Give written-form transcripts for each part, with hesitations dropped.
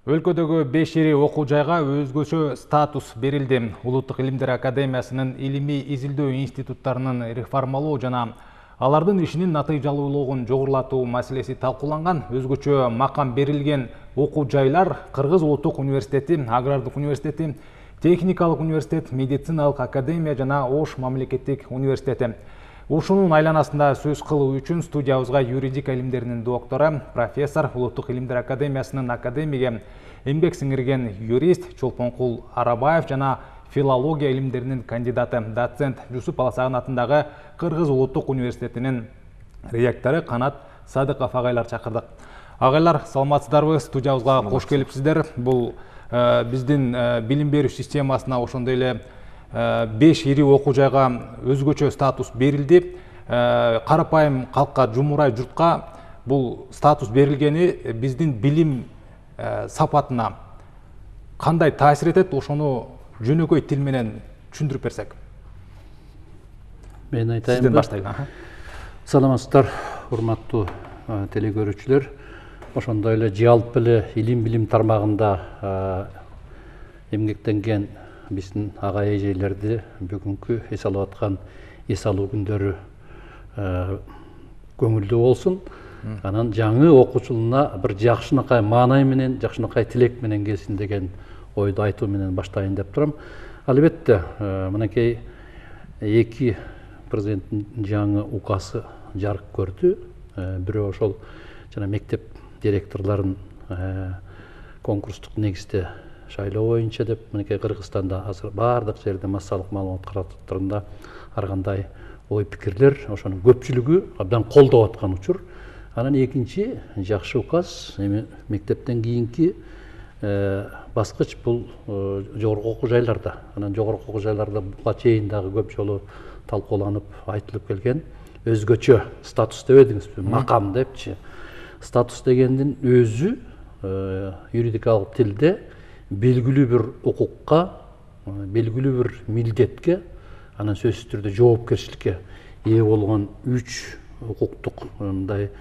Өлкөдөгү 5 ири окуу жайга өзгөчө статус берилди. Улуттук илимдер академиясынын илимий изилдөө институттарынын реформалоо жана алардын ишинин натыйжалуулугун жогорулатуу маселеси талкууланган. Өзгөчө макам берилген окуу жайлар Кыргыз Улуттук университети, Агрардык университети, Техникалык университет, Медициналык академия жана Ош мамлекеттик университети. Ушунун айланасында сөз кылуу үчүн студиябызга юридика илимдеринин доктору, профессор, Улуттук илимдер академиясынын академиги, эмгек сиңирген юрист Чолпонкул Арабаев жана филология илимдеринин кандидаты, доцент Жусуп Баласагын атындагы Кыргыз Улуттук университетинин ректору Канат Садыков агайлар чакырдык. Агайлар, саламатсыздарбы? Студиябызга кош келипсиздер. Бул биздин билим берүү системасына ошондой эле 5 ири окуу жайга өзгөчө статус берилди. Карапайым калкка, жумурай журтка бул статус берилгени биздин билим сапатына кандай таасир этет? Ошону жөнөкөй тил менен түшүндүрүп берсек. Мен айтайын. Сизден баштайлы. Саламатсыздар, урматтуу телекөрүүчүлөр. Ошондой эле жалпы эле илим тармагында эмгектенген биздин ага эжелерди бүгүнкү эс алып аткан эс алуу күндөрү көңүлдүү болсун. Анан жаңы окуучулуна бир жакшынакай маанай менен, жакшынакай тилек менен келсин деген ойду айтуу менен баштайын деп турам. Албетте, мынакей эки президенттин жаңы указы жарык көрдү. Бирөө ошол жана мектеп директорлорун конкурстук негизде шайлоо боюнча деп, мынакей Кыргызстанда азыр баардык жерде массалык маалымат каражаттарында ар кандай ой пикирлер, ошонун көпчүлүгү абдан колдоп аткан учур. Анан экинчи жакшы указ, мектептен кийинки баскыч бул жогорку окуу жайларда. Анан жогорку окуу жайларда буга чейин дагы көп жолу талкууланып, айтылып келген өзгөчө статус дебедиңизби, макам депчи. Статус дегендин өзү юридикалык тилде белгилүү бир укукка, белгилүү бир милдетке, анан сөзсүз түрдө жоопкерчиликке ээ болгон 3 укуктук мындай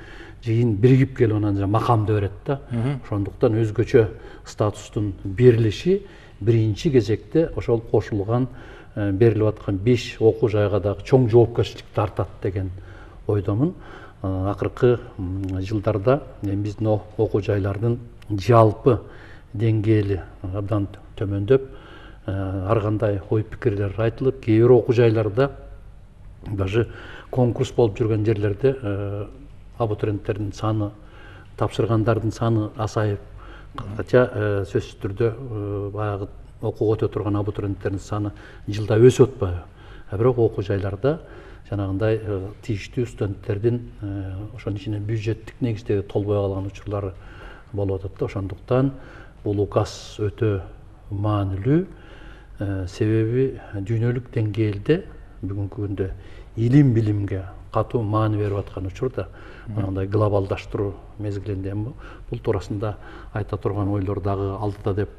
жыйын биригип келип анан макамды берет да. Ошондуктан өзгөчө статустун берилиши биринчи кезекте ошол кошулган берилип аткан 5 окуу жайга дагы чоң жоопкерчиликти тартат деген ойдомун. Акыркы жылдарда биздин окуу жайлардын жалпы деңгээли абдан төмөндөп, ар кандай ой пикирлер айтылып, кээ бир окуу жайларда даже конкурс болуп жүргөн жерлерде абитуриенттердин саны, тапшыргандардын саны азайып, кача сөзсүз түрдө баягы окууга өтө турган абитуриенттердин саны жылда өсүп атпайбы. Бирок окуу жайларда жанагындай тийиштүү студенттердин ошонун ичинен бюджеттик негиздеги толбой калган учурлары болуп атат да. Ошондуктан бул указ өтө маанилүү. Себеби дүйнөлүк деңгээлде бүгүнкү күндө илим билимге катуу маани берип аткан учурда, мындай глобалдаштыруу мезгилинде бул туурасында айта турган ойлор дагы алдыда деп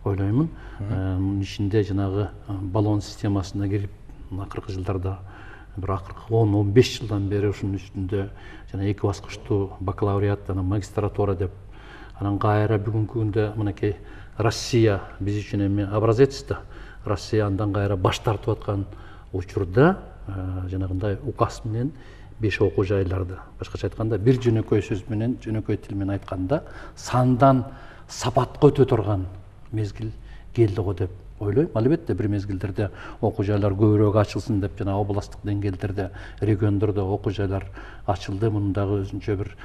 ойлоймун. Мунун ичинде жанагы баллон системасына кирип, акыркы жылдарда бир акыркы 10-15 жылдан бери ушунун үстүндө жана эки баскычтуу бакалавриат жана магистратура деп, анан кайра бүгүнкү күндө мынакей Россия биз үчүн эми образец да. Россия андан кайра баш тартып аткан учурда жанагындай указ менен 5 окуу жайларды, башкача айтканда бир жөнөкөй сөз менен, жөнөкөй тил менен айтканда сандан сапатка өтө турган мезгил келди го деп ойлойм. Албетте бир мезгилдерде окуу жайлар көбүрөөк ачылсын деп жана областтык деңгээлдерде, региондордо окуу жайлар ачылды. Мунун дагы өзүнчө бир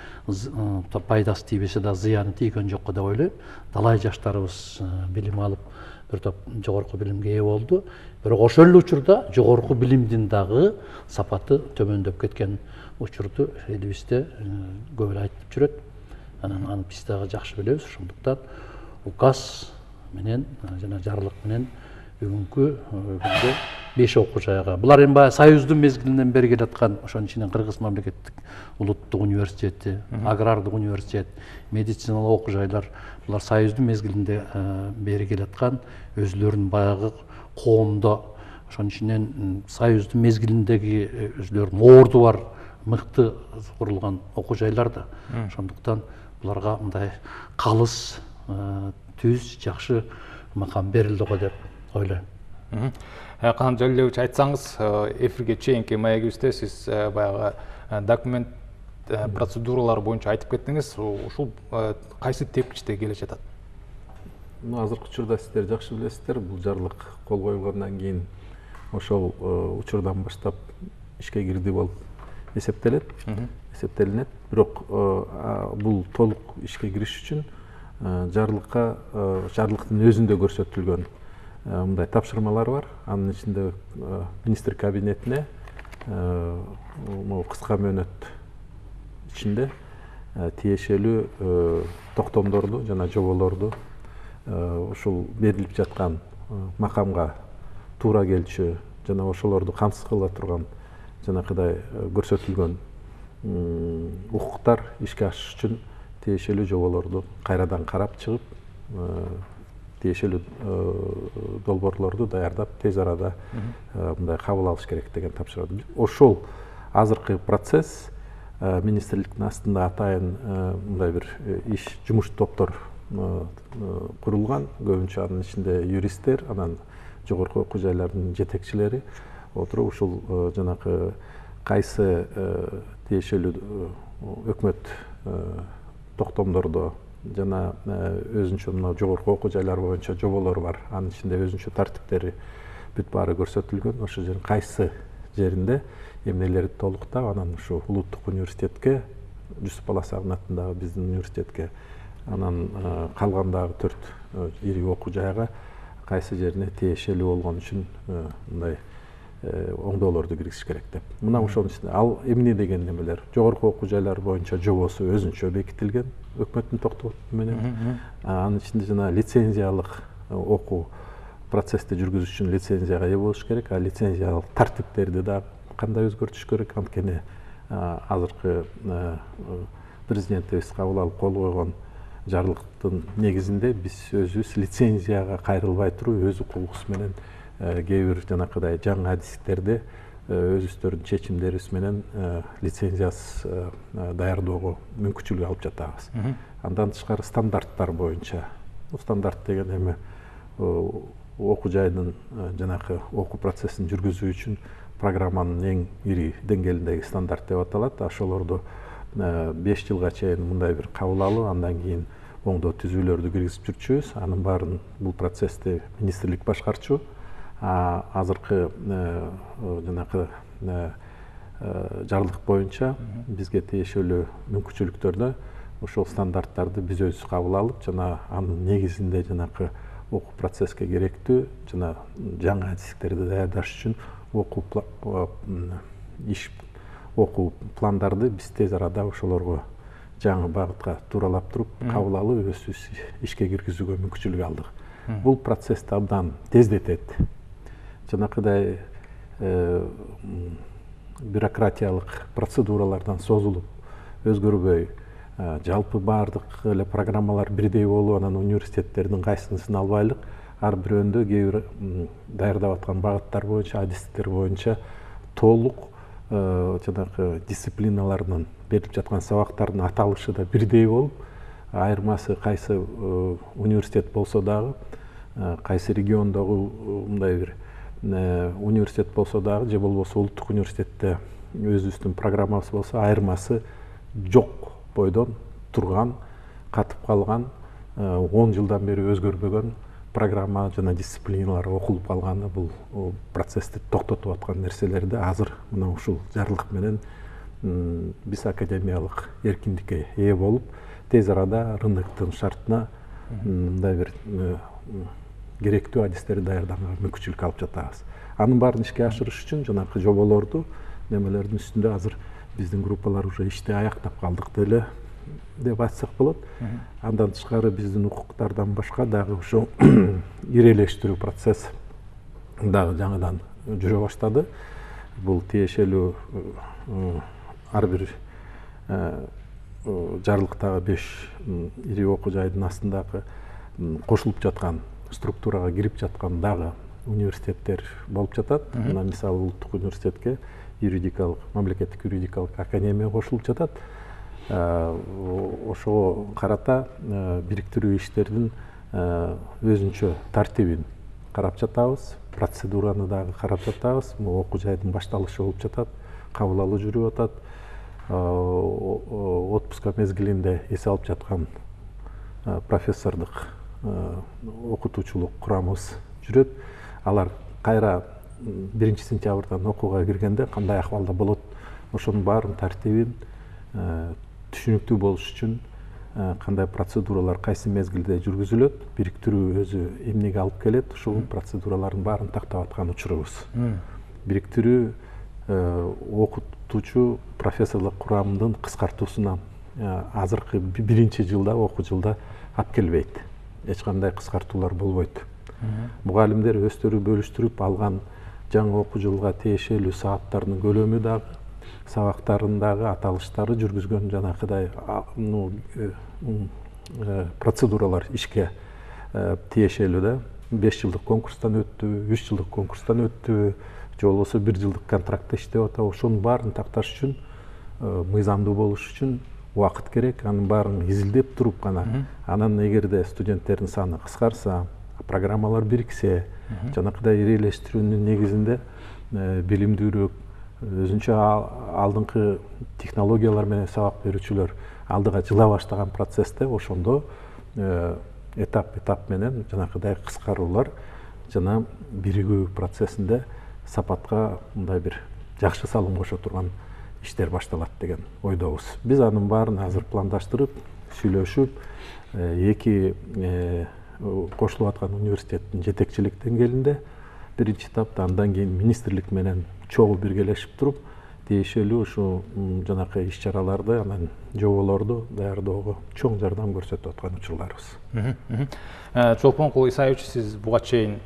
пайдасы тийбесе да зыяны тийген жок деп ойлойм. Талай жаштарыбыз билим алып, бир топ жогорку билимге ээ болду. Бирок ошол эле учурда жогорку билимдин дагы сапаты төмөндөп кеткен учурду элибизде көп эле айтып жүрөт. Анан аны биз дагы жакшы билебиз. Ошондуктан указ менен жана жарлык менен бүгүнкү күндө 5 окуу жайга. Булар эми баягы Союздун мезгилинен бери келаткан, ошонун ичинен Кыргыз мамлекеттик улуттук университети, Агрардык университет, медициналык окуу жайлар, булар Союздун мезгилинде бери келаткан, өзүлөрүнүн баягы коомдо, ошонун ичинен Союздун мезгилиндеги өзүлөрүнүн орду бар, мыкты курулган окуу жайлар да. Ошондуктан буларга мындай калыс түз жакшы макам берилди го деп ойлойм. Канат Жалилович, айтсаңыз, эфирге чейинки маегибизде сиз баягы документ процедуралар боюнча айтып кеттиңиз. Ушул кайсы тепкичте келе жатат? Азыркы учурда сиздер жакшы билесиздер, бул жарлык кол коюлгандан кийин ошол учурдан баштап ишке кирди болуп эсептелинет. Бирок бул толук ишке кириш үчүн жарлыктын өзүндө көрсөтүлгөн мындай тапшырмалар бар. Анын ичинде министр кабинетине кыска мөөнөт ичинде тиешелүү токтомдорду жана жоболорду ушул берилип жаткан макамга туура келчү жана ошолорду камсыз кыла турган жанакыдай көрсөтүлгөн укуктар ишке ашыш үчүн тиешелүү жоболорду кайрадан карап чыгып, тиешелүү долбоорлорду даярдап тез арада мындай кабыл алыш керек деген тапшырды. Ошол азыркы процесс министрликтин астында атайын мындай бир жумуш топтор курулган. Көбүнчө анын ичинде юристтер, анан жогорку окуу жайлардын жетекчилери отуруп ушул жанакы кайсы тиешелүү өкмөт токтомдордо жана өзүнчө мына жогорку окуу жайлар боюнча жоболор бар. Анын ичинде өзүнчө тартиптери бүт баары көрсөтүлгөн. Ошол жердин кайсы жеринде эмнелерди толуктап, анан ушу улуттук университетке, Жусуп Баласагын атындагы биздин университетке, анан калгандагы 4 ири окуу жайга кайсы жерине тиешелүү болгон үчүн мындай оңдоолорду киргизиш керек деп. Мына ошонун ичинде ал эмне деген немелер? Жогорку окуу жайлар боюнча жобосу өзүнчө бекитилген өкмөттүн токтому менен. Анын ичинде жана лицензиялык окуу процессти жүргүзүш үчүн лицензияга ээ болуш керек. Лицензиялык тартиптерди да кандай өзгөртүш керек? Анткени азыркы президентибиз кабыл алып кол койгон жарлыктын негизинде биз өзүбүз лицензияга кайрылбай туруп өз укугубуз менен кээ бир жанакыдай жаңы адистиктерди өзүбүздөрдүн чечимдерибиз менен лицензиясыз даярдоого мүмкүнчүлүк алып жатабыз. Андан тышкары стандарттар боюнча, стандарт деген эми окуу жайдын жанакы окуу процессин жүргүзүү үчүн программанын эң ири деңгээлиндеги стандарт деп аталат. Ошолорду 5 жылга чейин мындай бир кабыл алуу, андан кийин оңдоо түзүүлөрдү киргизип жүрчүбүз. Анын баарын бул процессти министрлик башкарчу. Азыркы жанакы жарлык боюнча бизге тиешелүү мүмкүнчүлүктөрдө ошол стандарттарды биз өзүбүз кабыл алып, жана анын негизинде жанакы окуу процесске керектүү жана жаңы адистиктерди даярдаш үчүн окуу пландарды биз тез арада ошолорго жаңы багытка тууралап туруп кабыл алып өзүбүз ишке киргизүүгө мүмкүнчүлүк алдык. Бул процессти абдан тездетет. Жанакыдай бюрократиялык процедуралардан созулуп өзгөрбөй, жалпы баардык эле программалар бирдей болуп, анан университеттердин кайсысын албайлык, ар бирөөндө кээ бир даярдап аткан багыттар боюнча, адистиктер боюнча толук жанакы дисциплиналардын берилип жаткан сабактардын аталышы да бирдей болуп, айырмасы кайсы университет болсо дагы, кайсы региондогу мындай бир университет болсо дагы, же болбосо улуттук университетте өзүбүздүн программабыз болсо, айырмасы жок бойдон турган, катып калган, 10 жылдан бери өзгөрбөгөн программа жана дисциплиналар окулуп калганы бул процессти токтотуп аткан нерселерди азыр мына ушул жарлык менен биз академиялык эркиндикке ээ болуп, тез арада рыноктун шартына мындай бир керектүү адистерди даярданганга мүмкүнчүлүк алып жатабыз. Анын баарын ишке ашырыш үчүн жанакы жоболорду немелердин үстүндө азыр биздин группалар уже ишти аяктап калдык деле деп айтсак болот. Андан тышкары биздин укуктардан башка дагы ошол ирелештирүү процесс дагы жаңыдан жүрө баштады. Бул тиешелүү ар бир жарлыктагы 5 ири окуу жайдын астындагы кошулуп жаткан структурага кирип жаткан дагы университеттер болуп жатат. Мына мисалы улуттук университетке юридикалык, мамлекеттик юридикалык академия кошулуп жатат. Ошого карата бириктирүү иштерин өзүнчө тартибин карап жатабыз, процедураны дагы карап жатабыз. Окуу жайдын башталышы болуп жатат, кабыл алуу жүрүп атат. Отпуска мезгилинде эс алып жаткан профессордук окутуучулук курамыбыз жүрөт. Алар кайра 1 сентябрдан окууга киргенде кандай акыбалда болот, ошонун баарын тартибин түшүнүктүү болуш үчүн кандай процедуралар кайсы мезгилде жүргүзүлөт, бириктирүү өзү эмнеге алып келет, ушул процедуралардын баарын тактап аткан учурубуз. Бириктирүү окутуучу профессорлук курамдын кыскартуусуна азыркы 1-жылда, окуу жылда алып келбейт. Эч кандай кыскартуулар болбойт. Мугалимдер өздөрү бөлүштүрүп алган жаңы окуу жылга тиешелүү сааттардын көлөмү дагы, сабактарындагы аталыштары, жүргүзгөн жанакыдай процедуралар ишке тиешелүү да. 5 жылдык конкурстан өттүбү, 3 жылдык конкурстан өттүбү, же болбосо 1 жылдык контрактта иштеп атабы, ошонун баарын такташ үчүн, мыйзамдуу болуш үчүн убакыт керек. Анын баарын изилдеп туруп гана, анан эгерде студенттердин саны кыскарса, программалар бириксе, жанакыдай ирелештирүүнүн негизинде билимдүүрөөк, өзүнчө алдыңкы технологиялар менен сабак берүүчүлөр алдыга жыла баштаган процессте, ошондо этап менен жанакыдай кыскаруулар жана биригүү процессинде сапатка мындай бир жакшы салым кошо турган иштер башталат деген ойдобуз. Биз анын баарын азыр пландаштырып, сүйлөшүп, эки кошулуп аткан университеттин жетекчилик деңгээлинде 1-этапта, андан кийин министрлик менен чогуу биргелешип туруп, тиешелүү ушу жанакы иш-чараларды, анан жоболорду даярдоого чоң жардам көрсөтүп аткан учурларыбыз. Чолпонкул Исаевич, сиз буга чейин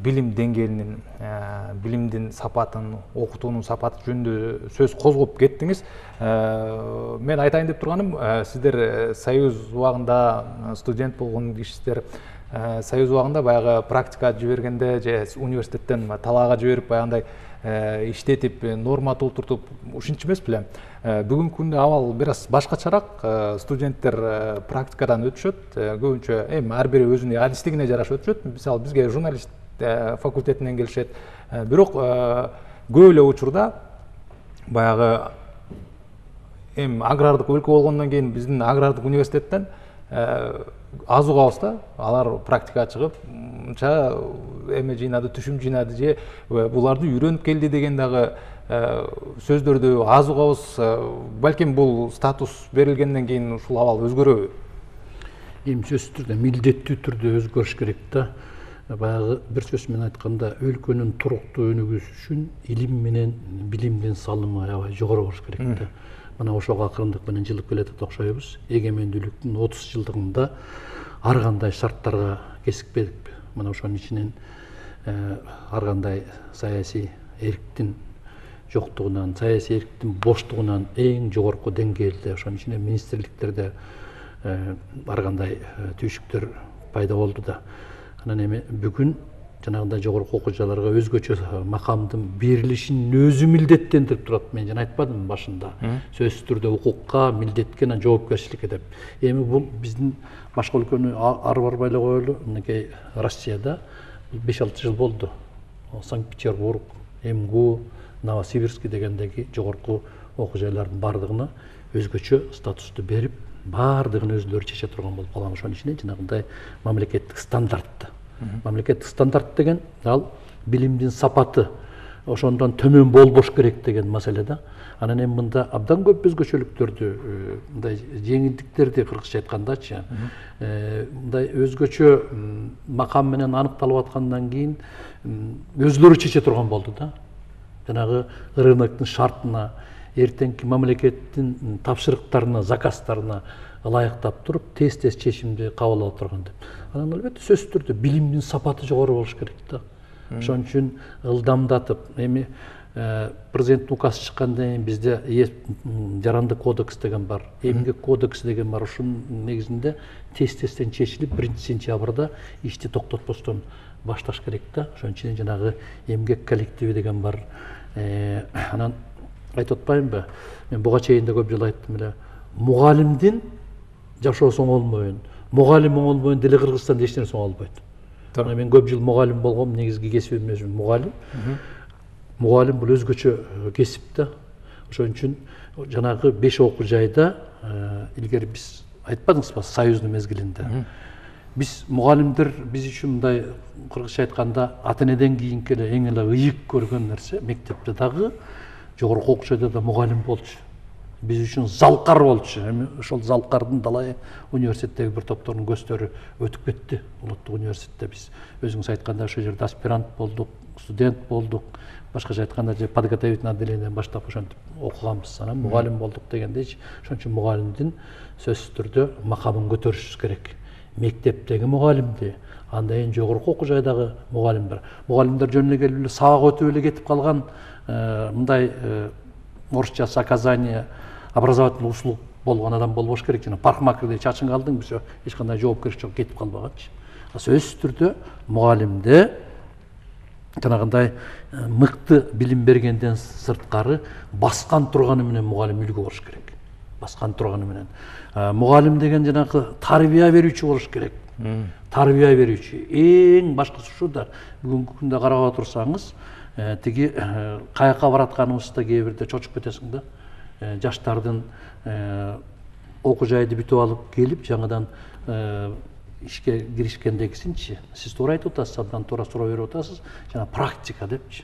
билим деңгээлинин, билимдин сапатын, окутуунун сапаты жөнүндө сөз козгоп кеттиңиз. Мен айтайын деп турганым, сиздер Союз убагында студент болгон кишисиздер, Союз убагында баягы практика жибергенде же университеттен талаага жиберип баягындай иштетип, норма толтуртуп, ушинчи эмес беле? Бүгүнкү күндө абал бир аз башкачараак. Студенттер практикадан өтүшөт, көбүнчө ар бири өзүнүн адистигине жараша өтүшөт. Мисалы бизге журналист факультетинен келишет. Бирок көп эле учурда баягы агрардык өлкө болгондон кийин биздин агрардык университеттен аз угабыз да, алар практикага чыгып, мынча эме жыйнады, түшүм жыйнады же буларды үйрөнүп келди деген дагы сөздөрдү аз угабыз. Балким бул статус берилгенден кийин ушул абал өзгөрөбү? Сөзсүз түрдө, милдеттүү түрдө өзгөрүш керек да. Баягы бир сөз менен айтканда, өлкөнүн туруктуу өнүгүүсү үчүн илим менен билимдин салымы аябай жогору болуш керек да. Мына ошого акырындык менен жылып келатат окшойбуз. Эгемендүүлүктүн 30 жылдыгында ар кандай шарттарга кезикпедик. Мына ошонун ичинен ар кандай саясий эрктин жоктугунан, саясий эрктин боштугунан эң жогорку деңгээлде, ошонун ичинен министрликтерде ар кандай түйшүктөр пайда болду да. Анан эми бүгүн жанагындай жогорку окуу жайларга өзгөчө макамдын берилишинин өзү милдеттендирип турат. Мен жана айтпадымбы башында, сөзсүз түрдө укукка, милдетке, жоопкерчиликке деп. Эми бул биздин башка өлкөнү ары барбай эле коелу. Мынакей Россияда 5-6 жыл болду. Санкт-Петербург, МГУ, Новосибирск дегендеги жогорку окуу жайлардын бардыгына өзгөчө статусту берип, бардыгын өздөрү чече турган болуп калган. Ошонун ичинен жанагындай мамлекеттик стандартты. Мамлекеттик стандарт деген ал билимдин сапаты ошондон төмөн болбош керек деген маселе да. Анан эми мында абдан көп өзгөчөлүктөрдү, мындай жеңилдиктерди кыргызча айткандачы, мындай өзгөчө макам менен аныкталып аткандан кийин өздөрү чече турган болду да. Жанагы рыноктун шартына, эртеңки мамлекеттин тапшырыктарына, заказдарына ылайыктап туруп, тез-тез чечимди кабыл ала турган деп. Анан албетте сөзсүз түрдө билимдин сапаты жогору болуш керек да. Ошон үчүн ылдамдатып, эми президенттин указы чыккандан кийин бизде жарандык кодекс деген бар, эмгек кодекси деген бар. Ушунун негизинде тез-тезден чечилип 1-сентябрда ишти токтотпостон башташ керек да. Ошон үчүн жанагы эмгек коллективи деген бар. Анан айтып атпаймынбы? Мен буга чейин да көп жолу айттым эле. Мугалимдин жашоосу оңолмойын, мугалим болбойын деле Кыргызстанда эч нерсе болбойт. Мен көп жыл мугалим болгом, негизги кесибим өзүм мугалим. Мугалим бул өзгөчө кесип да. Ошон үчүн жанагы 5 окуу жайда илгери биз айтпадыңызбы союздун мезгилинде. Биз мугалимдер биз үчүн мындай кыргызча айтканда ата энеден кийинки эле эң эле ыйык көргөн нерсе мектепте дагы, жогорку окуу жайда да мугалим болчу. Биз үчүн залкар болчу. Эми ошол залкардын далай университеттеги бир топтордун көздөрү өтүп кетти. Улуттук университетте биз өзүңүз айтканда ошол жерде аспирант болдук, студент болдук. Башкача айтканда же подготовительный отделениеден баштап ошентип окуганбыз. Анан мугалим болдук дегендейчи. Ошон үчүн мугалимдин сөзсүз түрдө макамын көтөрүшүбүз керек. Мектептеги мугалимди, андан кийин жогорку окуу жайдагы мугалимдер. Мугалимдер жөн эле келип эле сабак өтүп эле кетип калган мындай орусчасы оказание образовательный услуг болгон адам болбош керек. Жана парикмахерде чачың калдың, все, эч кандай жоопкерчилик жок, кетип калбаганчы. Сөзсүз түрдө мугалимде жанагындай мыкты билим бергенден сырткары баскан турганы менен мугалим үлгү болуш керек. Баскан турганы менен. Мугалим деген жанагы тарбия берүүчү болуш керек. Тарбия берүүчү. Эң башкысы ушу да бүгүнкү күндө карап отурсаңыз, тиги каяка баратканыбызда кээ бирде чочуп кетесиң да. Жаштардын окуу жайды бүтүп алып келип, жаңадан ишке киришкендегисинчи, сиз туура айтып атасыз, абдан туура суроо берип атасыз, жана практика депчи.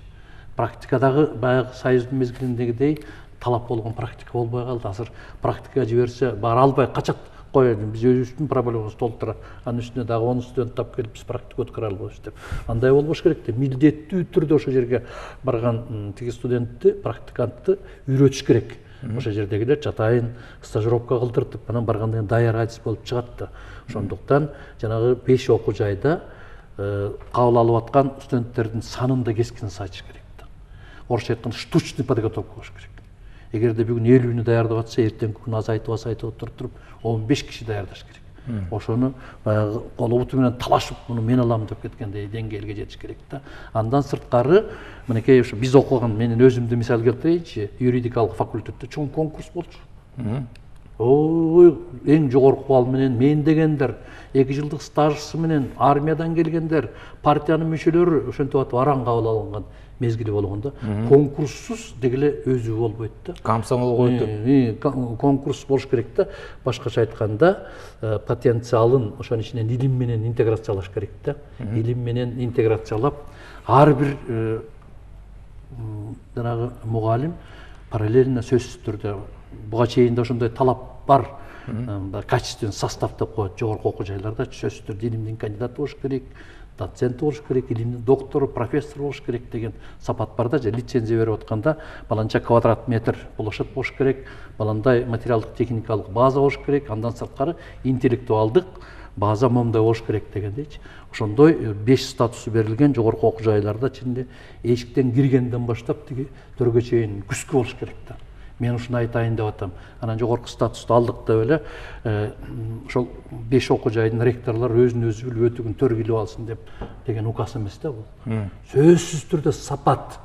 Практикадагы баягы союздун мезгилиндегидей талап болгон практика болбой калды. Азыр практикага жиберсе бара албай качат. Биз өзүбүздүн проблемабызды толтура, анын үстүнө дагы 10 студент тап келип биз практика өткөрө албайбыз деп. Андай болбош керек да. Милдеттүү түрдө ошол жерге барган тиги студентти, практикантты үйрөтүш керек. Ошол жердегилер жатайын стажировка кылдыртып, анан баргандан кийин даяр адис болуп чыгат да. Ошондуктан жанагы 5 окуу жайда кабыл алып аткан студенттердин санын да кескин сайтыш керек да. Орусча айтканда штучный подготовка болуш керек. Эгерде бүгүн 50-нү даярдап атса, эртеңки күнү азайтып отуруп 15 киши даярдаш керек. Ошону баягы колу буту менен талашып, муну мен алам деп кеткендей деңгээлге жетиш керек да. Андан сырткары, мынакей ушу биз окуган, менин өзүмдү мисал келтирейинчи, юридикалык факультетте чоң конкурс болчу. Ой, эң жогорку балл менен мен дегендер, 2 жылдык стажысы менен армиядан келгендер, партиянын мүчөлөрү ошентип атып аран кабыл алынган мезгили болгондо, конкурссуз дегеле өзү болбойт да. Комсомол коюп. Конкурс болуш керек да. Башкача айтканда, потенциалын ошонун ичинен илим менен интеграциялаш керек да. Илим менен интеграциялап, ар бир жанагы мугалим параллельно сөзсүз түрдө буга чейин да ошондой талап бар. Качественный состав деп коет жогорку окуу жайларда, сөзсүз түрдө илимдин кандидаты болуш керек, доцент болуш керек, илимдин доктору, профессор болуш керек деген сапат бар да. Же лицензия берип атканда баланча квадрат метр площадь болуш керек, баландай материалдык техникалык база болуш керек, андан сырткары интеллектуалдык база момундай болуш керек дегендейчи. Ошондой 5 статусу берилген жогорку окуу жайларда чынында эшиктен киргенден баштап тиги төргө чейин күскү болуш керек да. Мен ушуну айтайын деп атам. Анан жогорку статусту алдык деп эле ошол 5 окуу жайдын ректорлор өзүн өзү билип өтүгүн төр билип алсын деген указ эмес да бул. Сөзсүз түрдө сапат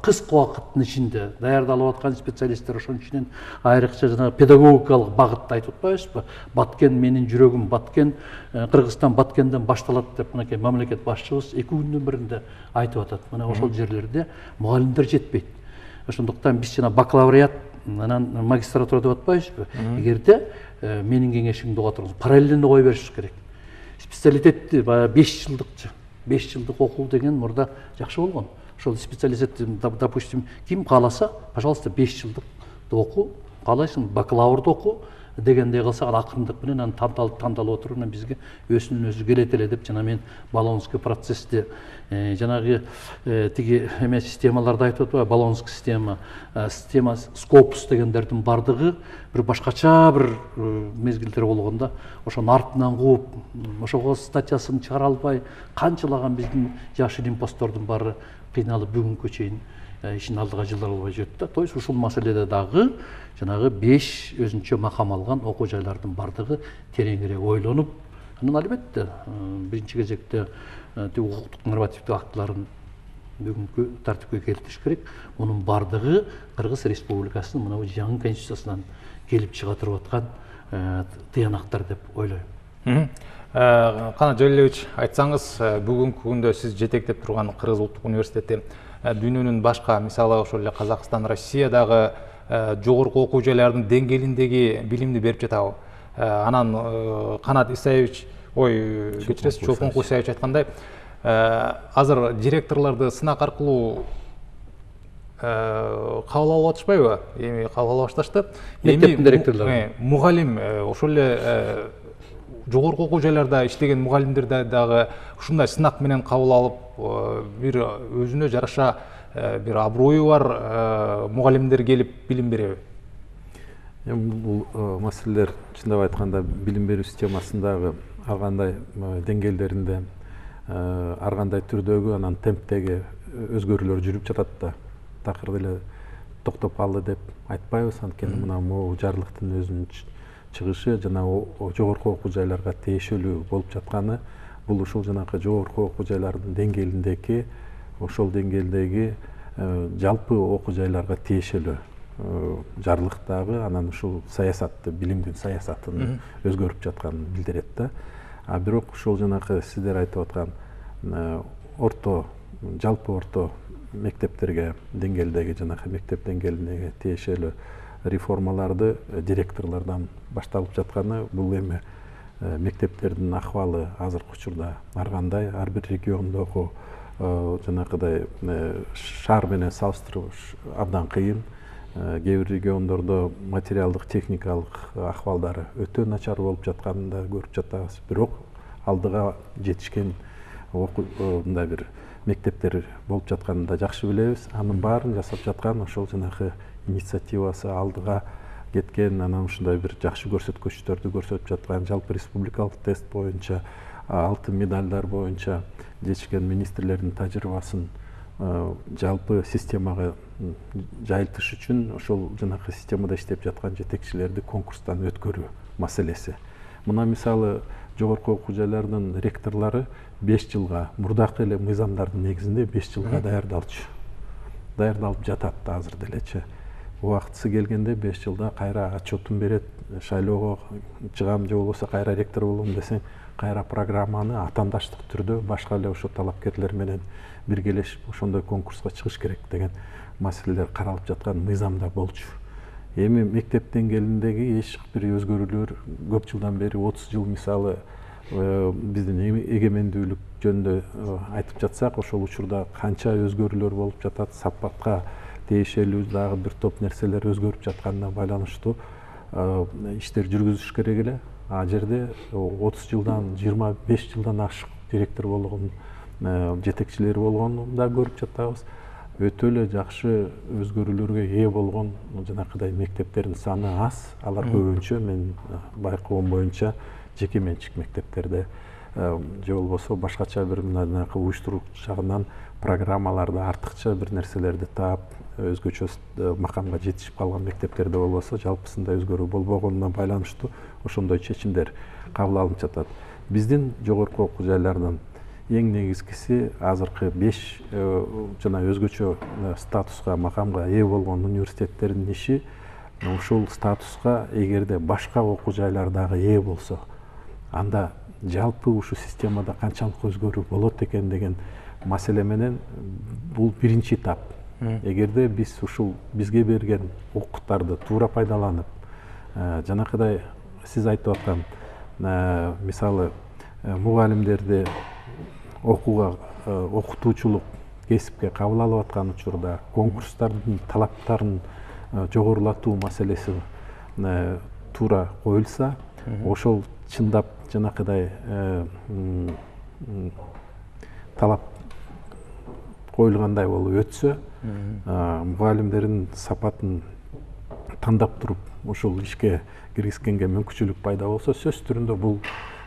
кыска убакыттын ичинде даярдалып аткан специалисттер, ошонун ичинен айрыкча жана педагогикалык багытты айтып атпайбызбы? Баткен менин жүрөгүм, Баткен, Кыргызстан Баткенден башталат деп мынакей мамлекет башчыбыз 2 күндүн биринде айтып атат. Мына ошол жерлерде мугалимдер жетпейт. Ошондуктан биз жана бакалавриат, анан магистратура деп атпайбызбы? Эгерде менин кеңешимди уга турсаңыз, параллельно кое беришибиз керек. Специалитетти баягы 5 жылдык окуу деген мурда жакшы болгон. Ошол специалитетти, допустим, ким кааласа, пожалуйста, 5 жылдык окуу, каалайсың, бакалаврды окуу дегендей кылса, акырындык менен анан тандалып отуруп, анан бизге өзүнүн өзү келет эле деп жана мен Болонский процессти жанагы тиги эме системаларды айтып атпайбы, Болонский система Scopus дегендердин бардыгы бир башкача бир мезгилдер болгондо ошонун артынан кууп, ошого статьясын чыгара албай канчалаган биздин жаш илимпоздордун баары кыйналып бүгүнкү чейин ишин алдыга жылдара албай жүрөт да. То есть ушул маселеде дагы жанагы 5 өзүнчө макам алган окуу жайлардын бардыгы тереңирээк ойлонуп, анан албетте биринчи кезекте укуктук нормативдик актыларын бүгүнкү тартипке келтириш керек. Мунун бардыгы Кыргыз Республикасынын мына жаңы конституциясынан келип чыга туруп аткан тыянактар деп ойлойм. Канат Жалилович, айтсаңыз, бүгүнкү күндө сиз жетектеп турган Кыргыз Улуттук университети дүйнөнүн башка, мисалы ошол эле Казакстан, Россиядагы жогорку окуу жайлардын деңгээлиндеги билимди берип жатабы? Анан Канат Исаевич, кечиресиз, Чолпонкул Исаевич айткандай, азыр директорлорду сынак аркылуу кабыл алып атышпайбы? Эми кабыл ала башташты. Мектептин директорлору. Мугалим ошол эле жогорку окуу жайларда иштеген мугалимдерди дагы ушундай сынак менен кабыл алып, бир өзүнө жараша бир аброю бар мугалимдер келип билим береби? Бул маселелер чындап айтканда билим берүү системасындагы ар кандай деңгээлдеринде, ар кандай түрдөгү, анан темптеги өзгөрүүлөр жүрүп жатат да. Такыр деле токтоп калды деп айтпайбыз, анткени мына могу жарлыктын өзүнүн чыгышы жана жогорку окуу жайларга тиешелүү болуп жатканы, бул ушул жанакы жогорку окуу жайлардын деңгээлиндеги, ошол деңгээлдеги жалпы окуу жайларга тиешелүү жарлыктагы, анан ушул саясатты, билимдин саясатын өзгөрүп жатканын билдирет да. А бирок ушул жанакы сиздер айтып аткан жалпы орто мектептерге деңгээлдеги, жанакы мектеп деңгээлиндеги тиешелүү реформаларды директорлордон башталып жатканы, бул эми мектептердин ахвалы азыркы учурда ар кандай, ар бир региондогу жанакыдай шаар менен салыштыруу абдан кыйын. Кээ бир региондордо материалдык, техникалык ахвалдары өтө начар болуп жатканын да көрүп жатабыз. Бирок алдыга жетишкен мындай бир мектептер болуп жатканын да жакшы билебиз. Анын баарын жасап жаткан ошол жанакы инициативасы алдыга кеткен, анан ушундай бир жакшы көрсөткүчтөрдү көрсөтүп жаткан, жалпы республикалык тест боюнча, алтын медалдар боюнча жетишкен министрлердин тажрыйбасын жалпы системага жайылтыш үчүн ошол жанакы системада иштеп жаткан жетекчилерди конкурстан өткөрүү маселеси. Мына мисалы жогорку окуу жайлардын ректорлору 5 жылга, мурдакы эле мыйзамдардын негизинде 5 жылга даярдалып жатат азыр делечи. Убактысы келгенде 5 жылда кайра отчетун берет, шайлоого чыгам же болбосо кайра ректор болом десең, кайра программаны атаандаштык түрдө башка эле ошо талапкерлер менен биргелешип ошондой конкурска чыгыш керек деген маселелер каралып жаткан мыйзамда болчу. Эми мектеп деңгээлиндеги эч бир өзгөрүүлөр көп жылдан бери, 30 жыл мисалы биздин эгемендүүлүк жөнүндө айтып жатсак, ошол учурда канча өзгөрүүлөр болуп жатат, сапатка тиешелүү дагы бир топ нерселер өзгөрүп жатканына байланыштуу иштер жүргүзүш керек эле. А жерде 30 жылдан, 25 жылдан ашык директор болгон, жетекчилери болгонун да көрүп жатабыз. Өтө эле жакшы өзгөрүүлөргө ээ болгон жанакыдай мектептердин саны аз. Алар көбүнчө мен байкоом боюнча жеке менчик мектептерде же болбосо башкача бир жанакы уюштуруу жагынан программаларды артыкча бир нерселерди таап, өзгөчө макамга жетишип калган мектептерде болбосо жалпысында өзгөрүү болбогонуна байланыштуу ошондой чечимдер кабыл алынып жатат. Биздин жогорку окуу жайлардын эң негизгиси азыркы 5 жана өзгөчө статуска, макамга ээ болгон университеттердин иши ушул статуска эгерде башка окуу жайлар дагы ээ болсо, анда жалпы ушул системада канчалык өзгөрүү болот экен деген маселе менен бул биринчи этап. Эгерде биз ушул бизге берген укуктарды туура пайдаланып, жанакыдай сиз айтып аткан мисалы мугалимдерди окууга, окутуучулук кесипке кабыл алып аткан учурда конкурстардын талаптарын жогорулатуу маселеси туура коюлса, ошол чындап жанакыдай талап коюлгандай болуп өтсө, мугалимдердин сапатын тандап туруп ошол ишке киргизгенге мүмкүнчүлүк пайда болсо, сөз түрүндө бул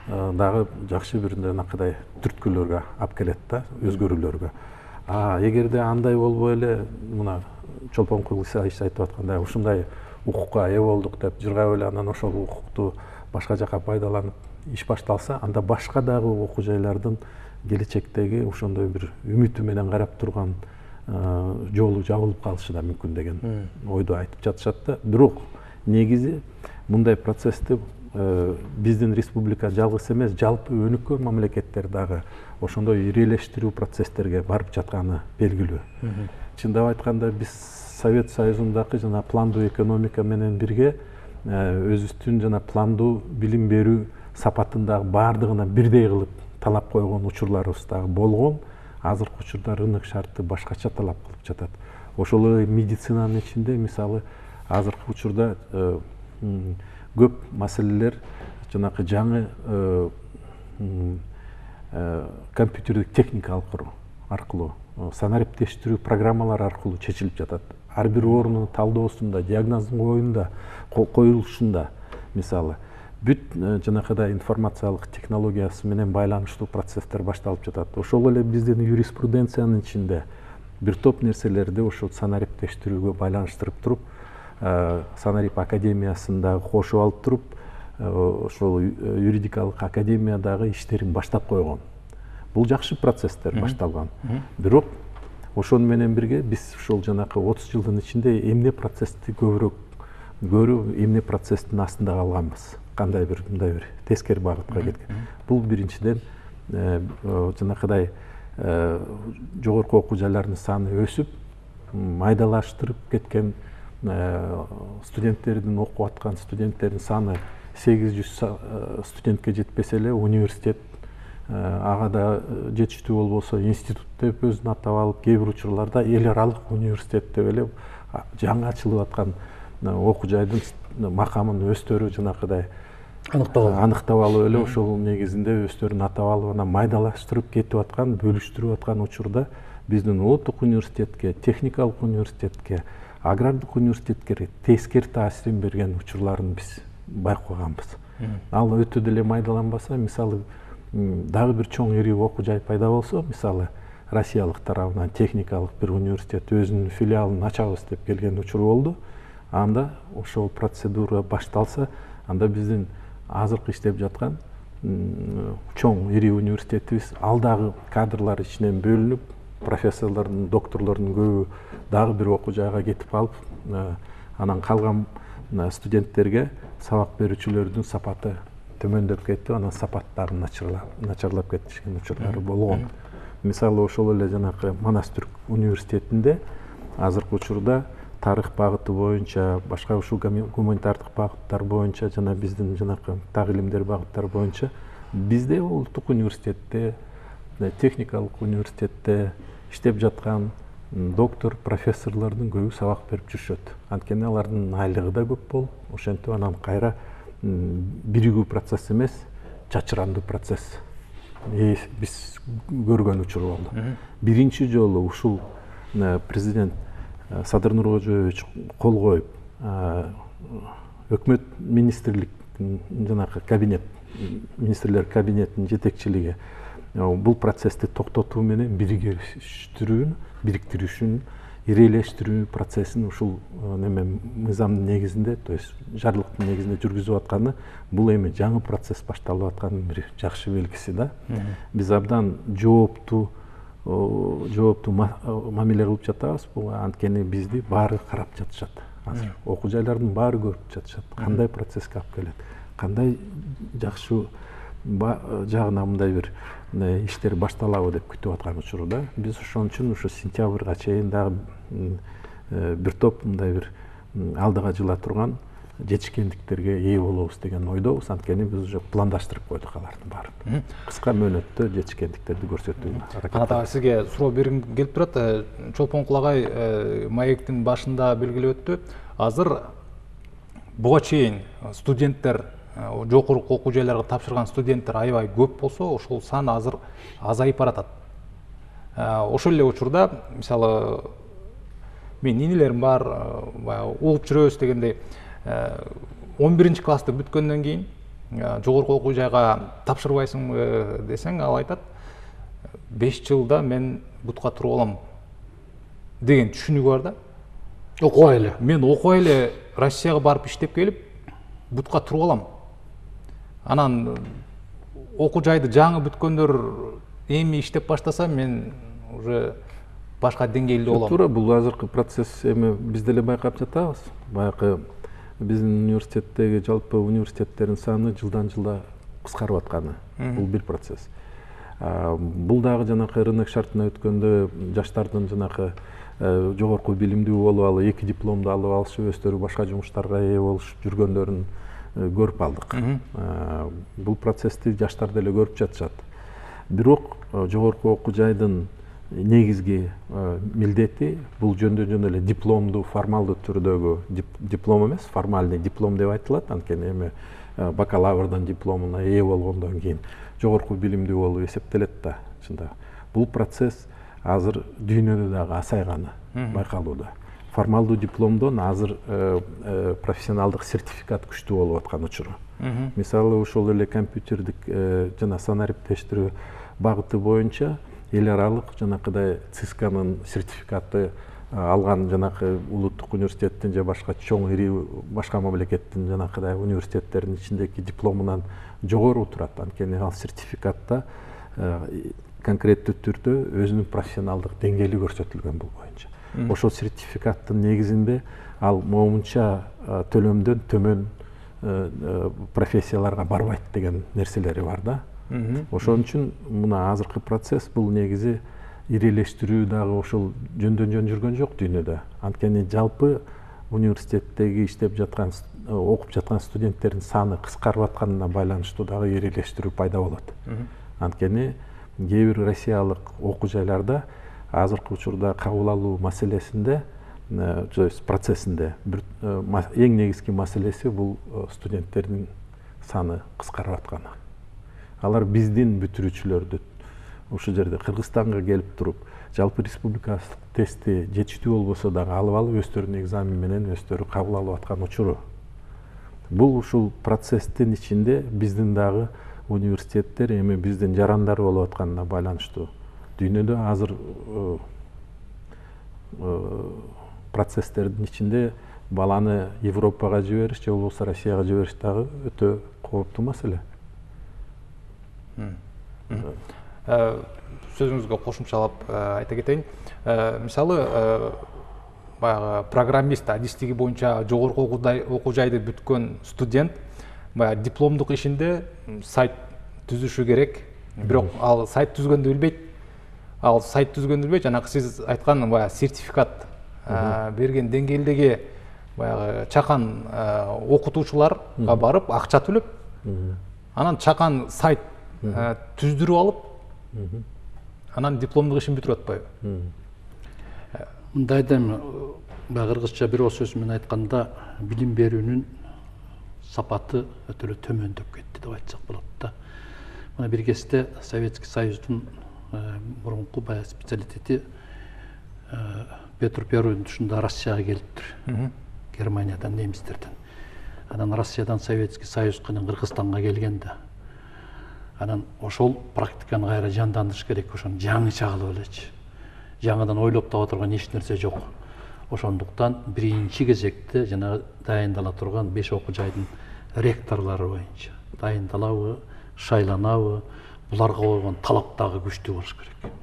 дагы жакшы бир жанакыдай түрткүлөргө алып келет да, өзгөрүүлөргө. Эгерде андай болбой эле, мына Чолпонкул Исаевич айтып аткандай, ушундай укукка ээ болдук деп жыргап эле анан ошол укукту башка жака пайдаланып иш башталса, анда башка дагы окуу жайлардын келечектеги ошондой бир үмүтү менен карап турган жолу жабылып калышы да мүмкүн деген ойду айтып жатышат да. Бирок негизи мындай процессти биздин республика жалгыз эмес, жалпы өнүккөн мамлекеттер дагы ошондой ирелештирүү процесстерге барып жатканы белгилүү. Чындап айтканда биз Совет Союзундагы жана пландуу экономика менен бирге өзүбүздүн жана пландуу билим берүү сапатындагы баардыгына бирдей кылып талап койгон учурларыбыз дагы болгон. Азыркы учурда рынок шарты башкача талап кылып жатат. Ошол эле медицинанын ичинде мисалы азыркы учурда көп маселелер жанакы жаңы компьютердик техника аркылуу санариптештирүү программалар аркылуу чечилип жатат. Ар бир оорунун талдоосунда, диагноздун коюлушунда мисалы бүт жанакыдай информациялык технологиясы менен байланыштуу процесстер башталып жатат. Ошол эле биздин юриспруденциянын ичинде бир топ нерселерди ошол санариптештирүүгө байланыштырып туруп, санарип академиясында кошуп алып туруп, ошол юридикалык академиядагы иштерин баштап койгон. Бул жакшы процесстер башталган. Бирок ошону менен бирге биз ошол жанакы 30 жылдын ичинде эмне процессти көрүү эмне процесстин астында калганбыз. Кандай бир мындай бир тескери багытка кеткен. Бул биринчиден жанакыдай жогорку окуу жайлардын саны өсүп, майдалаштырып кеткен студенттердин окуп аткан студенттердин саны 800 студентке жетпесе эле университет ага да жетиштүү болбосо институт деп өзүн атап алып, кээ бир учурларда эл аралык университет деп эле жаңы ачылып аткан окуу жайдын макамын өздөрү жанакыдай аныктап алып эле ошол негизинде өздөрүн атап алып анан майдалаштырып кетип аткан, бөлүштүрүп аткан учурда биздин улуттук университетке, техникалык университетке, агрардык университетке тескери таасирин берген учурларын биз байкаганбыз. Ал өтө деле майдаланбаса, мисалы дагы бир чоң ири окуу жай пайда болсо, мисалы Россиялык тарабынан техникалык бир университет өзүнүн филиалын ачабыз деп келген учур болду. Анда ошол процедура башталса, анда биздин азыркы иштеп жаткан чоң ири университетибиз алдагы кадрлар ичинен бөлүнүп, профессорлордун, докторлордун көбү дагы бир окуу жайга кетип алып, анан калган студенттерге сабак берүүчүлөрдүн сапаты төмөндөп кетти, анан сапаттары начарлап кетишкен учурлары болгон. Мисалы ошол эле жанакы Манас Түрк университетинде азыркы учурда тарых багыты боюнча, башка ушул гуманитардык багыттар боюнча жана биздин жанакы так илимдер багыттары боюнча бизде улуттук университетте, техникалык университетте иштеп жаткан доктор, профессорлордун көбү сабак берип жүрүшөт. Анткени алардын айлыгы да көп болуп, ошентип анан кайра биригүү процесс эмес, чачырандуу процесс биз көргөн учур болду. Биринчи жолу ушул президент Садыр Нуркожоевич кол коюп, өкмөт министрликтин жанакы кабинет, министрлер кабинетинин жетекчилиги бул процессти токтотуу менен бириктирүүшүн, ирелештирүү процессин ушул мыйзамдын негизинде, то есть жарлыктын негизинде жүргүзүп атканы, бул эми жаңы процесс башталып атканын бир жакшы белгиси да. Биз абдан жооптуу мамиле кылып жатабыз. Бул анткени бизди баары карап жатышат. Азыр окуу жайлардын баары көрүп жатышат. Кандай процесске алып келет, кандай жакшы жагына мындай бир иштер башталабы деп күтүп аткан учурда биз ошон үчүн ушу сентябрга чейин дагы бир топ мындай бир алдыга жыла турган жетишкендиктерге ээ болобуз деген ойдобуз. Анткени биз уже пландаштырып койдук алардын баарын. Кыска мөөнөттө жетишкендиктерди көрсөтүүгө аракет. Канат ага, сизге суроо бергим келип турат. Чолпонкул агай маектин башында белгилеп өттү. Азыр буга чейин студенттер, жогорку окуу жайларга тапшырган студенттер аябай көп болсо, ошол сан азыр азайып баратат. Ошол эле учурда, мисалы, менин инилерим бар, угуп жүрөбүз дегендей, 11 классты бүткөндөн кийин жогорку окуу жайга тапшырбайсыңбы десең, ал айтат, 5 жылда мен бутка туруп алам деген түшүнүгү бар да. Окубай эле. Мен окубай эле Россияга барып иштеп келип, бутка туруп алам. Анан окуу жайды жаңы бүткөндөр эми иштеп баштаса, мен уже башка деңгээлде болом. Туура, бул азыркы процесс эми биз деле байкап жатабыз. Баягы биздин университеттеги жалпы университеттердин саны жылдан жылга кыскарып атканы. Бул бир процесс. Бул дагы жанакы рынок шартына өткөндө жаштардын жанакы жогорку билимдүү болуп алып, 2 дипломду алып алышып, өздөрү башка жумуштарга ээ болушуп жүргөндөрүн көрүп алдык. Бул процессти жаштар деле көрүп жатышат. Бирок жогорку окуу жайдын негизги милдети бул жөн эле дипломду, формалдуу түрдөгү диплом эмес, формальный диплом деп айтылат. Анткени эми бакалаврдын дипломуна ээ болгондон кийин жогорку билимдүү болуп эсептелет да. Чында бул процесс азыр дүйнөдө дагы азайганы байкалууда. Формалдуу дипломдон азыр профессионалдык сертификат күчтүү болуп аткан учуру. Мисалы ошол эле компьютердик жана санариптештирүү багыты боюнча эл аралык жанакыдай ЦИСКАнын сертификаты алган жанакы улуттук университеттин же башка чоң ири башка мамлекеттин жанакыдай университеттердин ичиндеги дипломунан жогору турат. Анткени ал сертификатта конкреттүү түрдө өзүнүн профессионалдык деңгээли көрсөтүлгөн бул боюнча. Ошол сертификаттын негизинде ал моунча төлөмдөн төмөн профессияларга барбайт деген нерселери бар да. Ошон үчүн мына азыркы процесс бул негизи ирелештирүү дагы ошол жөндөн жөн жүргөн жок дүйнөдө. Анткени жалпы университеттеги иштеп жаткан, окуп жаткан студенттердин саны кыскарып атканына байланыштуу дагы ирелештирүү пайда болот. Анткени кээ бир россиялык окуу жайларда азыркы учурда кабыл алуу маселесинде, процессинде эң негизги маселеси бул студенттердин саны кыскарып атканы. Алар биздин бүтүрүүчүлөрдү ушул жерде Кыргызстанга келип туруп, жалпы республикалык тестти жетиштүү болбосо дагы алып өздөрүнүн экзамен менен өздөрү кабыл алып аткан учуру. Бул ушул процесстин ичинде биздин дагы университеттер эми биздин жарандар болуп атканына байланыштуу. Дүйнөдө азыр процесстердин ичинде баланы Европага жибериш же болбосо Россияга жибериш дагы өтө кооптуу маселе. Сөзүңүзгө кошумчалап айта кетейин. Мисалы, баягы программист адистиги боюнча жогорку окуу жайды бүткөн студент баягы дипломдук ишинде сайт түзүшү керек. Бирок ал сайт түзгөндү билбейт. Ал сайт түзгөндү билбейт, жанагы сиз айткан баягы сертификат берген деңгээлдеги баягы чакан окутуучуларга барып акча төлөп, анан чакан сайт түздүрүп алып, анан дипломдук ишин бүтүрүп атпайбы? Мындай да кыргызча бир сөз менен айтканда, билим берүүнүн сапаты өтө эле төмөндөп кетти деп айтсак болот да. Мына бир кезде Советский Союздун мурунку баягы специалитети Петр Первойдун тушунда Россияга келиптир. Германиядан, немистерден. Анан Россиядан Советский Союз менен Кыргызстанга келгенде. Анан ошол практиканы кайра жандандырыш керек, ошону жаңы чагылып элечи. Жаңыдан ойлоп таба турган эч нерсе жок. Ошондуктан биринчи кезекте жана дайындала турган 5 окуу жайдын ректорлору боюнча дайындалабы, шайланабы, буларга койгон талап дагы күчтүү болуш керек.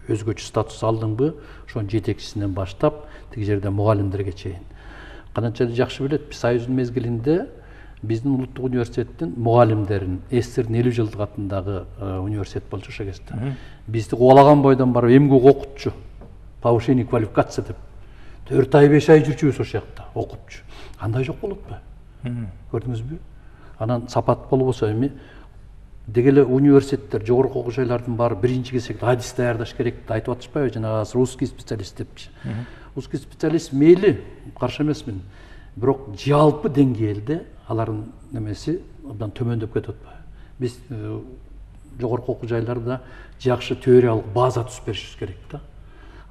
Өзгөчө статус алдыңбы, ошонун жетекчисинен баштап, тиги жерде мугалимдерге чейин. Кананчалык жакшы билет, Союздун мезгилинде биздин улуттук университеттин мугалимдерин, СССРдин 50 жылдык атындагы университет болчу ошол кезде. Бизди кубалаган бойдон барып эмгек окутчу, повышение квалификация деп 4 ай 5 ай жүрчүбүз ошол жакта окупчу. Андай жок болотпу? Көрдүңүзбү? Анан сапат болбосо эми дегеле университеттер, жогорку окуу жайлардын баары биринчи кезекте адис даярдаш керек деп айтып атышпайбы? Жана русский специалист депчи. Русский специалист мейли, каршы эмесмин. Бирок жалпы деңгээлде алардын немеси абдан төмөндөп кетип атпайбы? Биз жогорку окуу жайларда жакшы теориялык база түзүп беришибиз керек да.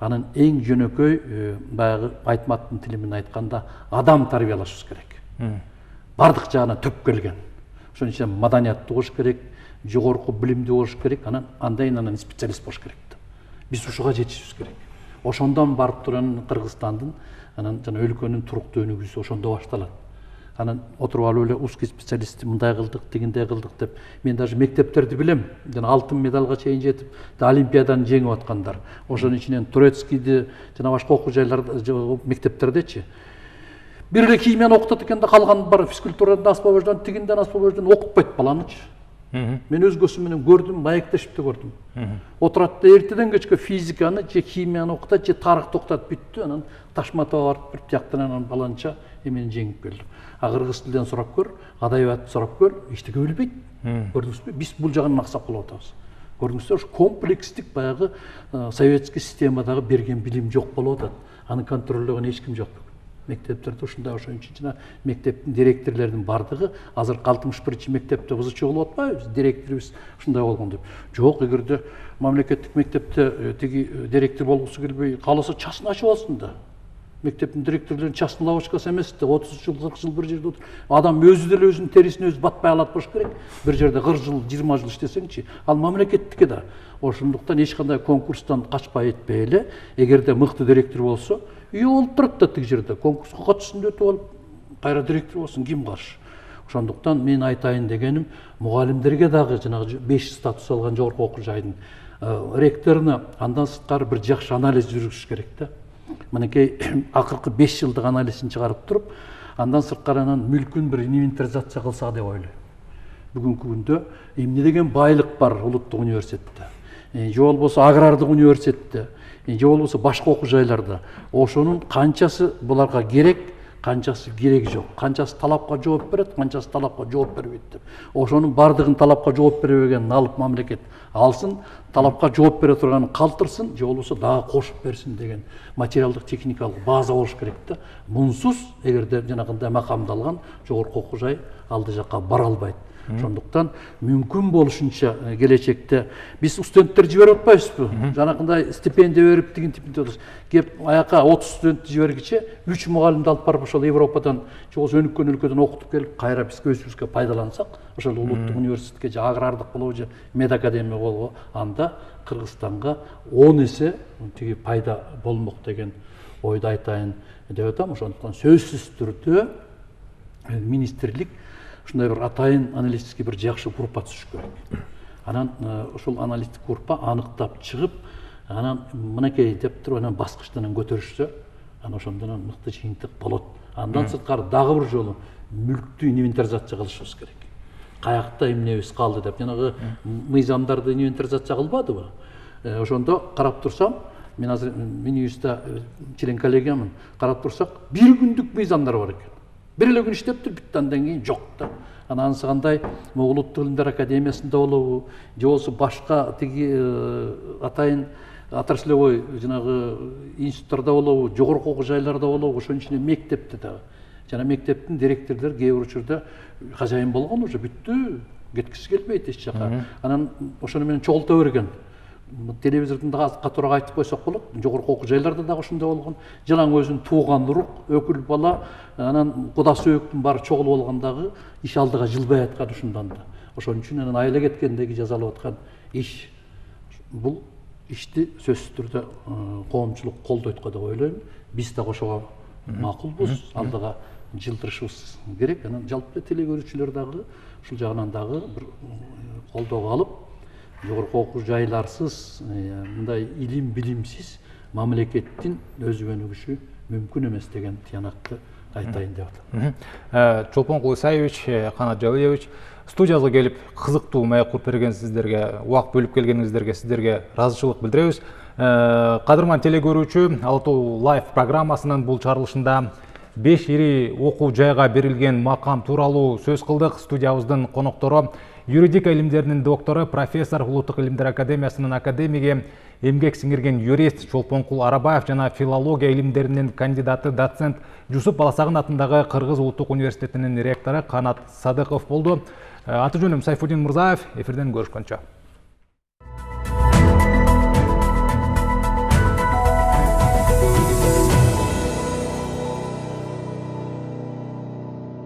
Анын эң жөнөкөй баягы Айтматтын тили менен айтканда адам тарбиялашыбыз керек. Бардык жагынан төп келген. Ошон үчүн маданияттуу болуш керек, жогорку билимдүү болуш керек, анан специалист болуш керек да. Биз ушуга жетишибиз керек. Ошондон барып турган Кыргызстандын анан жана өлкөнүн туруктуу өнүгүүсү ошондо башталат. Анан отуруп алып эле узкий специалист мындай кылдык, тигиндей кылдык деп. Мен даже мектептерди билем. Жана алтын медалга чейин жетип, олимпиаданы жеңип аткандар. Ошонун ичинен турецкийди жана башка окуу жайларда, мектептердечи бир эле химияны окутат экен да калган бар физкультурадан аспабаждан тигинден аспабаждан окутпайт баланычы. Мен өзгөсү менен көрдүм, маектешип да көрдүм. Отурат да эртеден кечке физиканы же химияны окутат, же тарыхты окутат, бүттү. Анан Ташматова барып бир тияктан анан баланча эмени жеңип келди. А кыргыз тилден сурап көр, адабиятты сурап көр, эчтеке билбейт. Көрдүңүзбү? Биз бул жагын аксап калып атабыз. Көрдүңүздөр, ушу комплекстик баягы советский системадагы берген билим жок болуп атат. Аны контролдогон эч ким жок. Мектептерде ушундай ошон үчүн жана мектептин директорлордун бардыгы азыркы 61-чи мектепте бузучу болуп атпайбыз, директорубуз ушундай болгон деп. Жок, эгерде мамлекеттик мектепте тиги директор болгусу келбей кааласа часын ачып алсын да. Мектептин директорлорунун частный лавочкасы эмес да, 30 жыл, 40 жыл бир жерде отуруп. Адам өзү деле өзүнүн терисин өзү батпай алат болуш керек. Бир жерде 40 жыл, 20 жыл иштесеңчи, ал мамлекеттикке да. Ошондуктан эч кандай конкурстан качпай этпей эле, эгерде мыкты директор болсо, үй болуп турат да тиги жерде. Конкурска катышсын деп алып, кайра директор болсун, ким каршы? Ошондуктан мен айтайын дегеним, мугалимдерге дагы жанагы 5 статус алган жогорку окуу жайдын ректоруна андан сырткары бир жакшы анализ жүргүзүш керек да. Мынакей акыркы 5 жылдык анализин чыгарып туруп, андан сырткары анан мүлкүн бир инвентаризация кылса деп ойлойм. Бүгүнкү күндө эмне деген байлык бар улуттук университетте, же болбосо агрардык университетте, же болбосо башка окуу жайларда. Ошонун канчасы буларга керек, канчасы кереги жок, канчасы талапка жооп берет, канчасы талапка жооп бербейт деп. Ошонун бардыгын талапка жооп бербегенин алып мамлекет алсын, талапка жооп бере турганын калтырсын, же болбосо дагы кошуп берсин деген материалдык техникалык база болуш керек да. Мунсуз эгерде жанагындай макамдалган жогорку окуу жай алды жакка бара албайт. Ошондуктан мүмкүн болушунча келечекте биз студенттер жиберип атпайбызбы? Жанакындай стипендия берип деген типинде атабыз. Кеп аяка 30 студент жибергиче 3 мугалимди алып барып ошол Европадан же болбосо өнүккөн өлкөдөн окутуп келип, кайра бизге өзүбүзгө пайдалансак, ошол улуттук университетке же агрардык болобу же медакадемия болобу, анда Кыргызстанга 10 эсе тиги пайда болмок деген ойду айтайын деп атам. Ошондуктан сөзсүз түрдө министрлик ушундай бир атайын аналитический бир жакшы группа түзүш керек. Анан ошол аналитик группа аныктап чыгып, анан мынакей деп туруп анан баскычтан көтөрүшсө, анан ошондон мыкты жыйынтык болот. Андан сырткары дагы бир жолу мүлктү инвентаризация кылышыбыз керек. Каякта эмнебиз калды деп, жанагы мыйзамдарды инвентаризация кылбадыбы? Ошондо карап турсам, мен азыр Минюста член коллегиямын, карап турсак, бир күндүк мыйзамдар бар экен. Бир эле күн иштеп туруп бүттү, андан кийин жок да. Анан анысыкандай Улуттук илимдер академиясында болобу, же болбосо башка тиги атайын отраслевой жанагы институттарда болобу, жогорку окуу жайларда болобу, ошонун ичинде мектепте дагы. Жана мектептин директорлору кээ бир учурда кажайын болгон уже бүттү, кеткиси келбейт эч жака. Анан ошону менен чогулта берген. Телевизордун дагы катуураак айтып койсок болот. Жогорку окуу жайларда дагы ошондой болгон. Жалаң өзүнүн тууган урук, өкүл бала, анан кудасы өктүн баары чогулуп алгандагы иш алдыга жылбай аткан ушундан да. Ошон үчүн анан айла кеткендеги жазалып аткан иш. Бул ишти сөзсүз түрдө коомчулук колдойт го деп ойлойм. Биз да ошого макулбуз, алдыга жылдырышыбыз керек. Анан жалпы телекөрүүчүлөр дагы ушул жагынан дагы бир колдоого алып, жогорку окуу жайларсыз, мындай илим билимсиз мамлекеттин өзү өнүгүшү мүмкүн эмес деген тиянакты айтайын деп атам. Чолпон Исаевич, Канат Жалиевич, студиябызга келип кызыктуу маек куруп бергениңиздерге, убакыт бөлүп келгениңиздерге сиздерге ыраазычылык билдиребиз. Кадырман телекөрүүчү, Ала Тоо Лайф программасынын бул чыгарылышында 5 ири окуу жайга берилген макам тууралуу сөз кылдык. Студиябыздын коноктору юридика илимдеринин доктору, профессор, Улуттук илимдер академиясынын академиги, эмгек сиңирген юрист Чолпонкул Арабаев жана филология илимдеринин кандидаты, доцент Жусуп Баласагын атындагы Кыргыз Улуттук университетинин ректору Канат Садыков болду. Аты жөнүм Сайфудин Мырзаев. Эфирден көрүшкөнчө.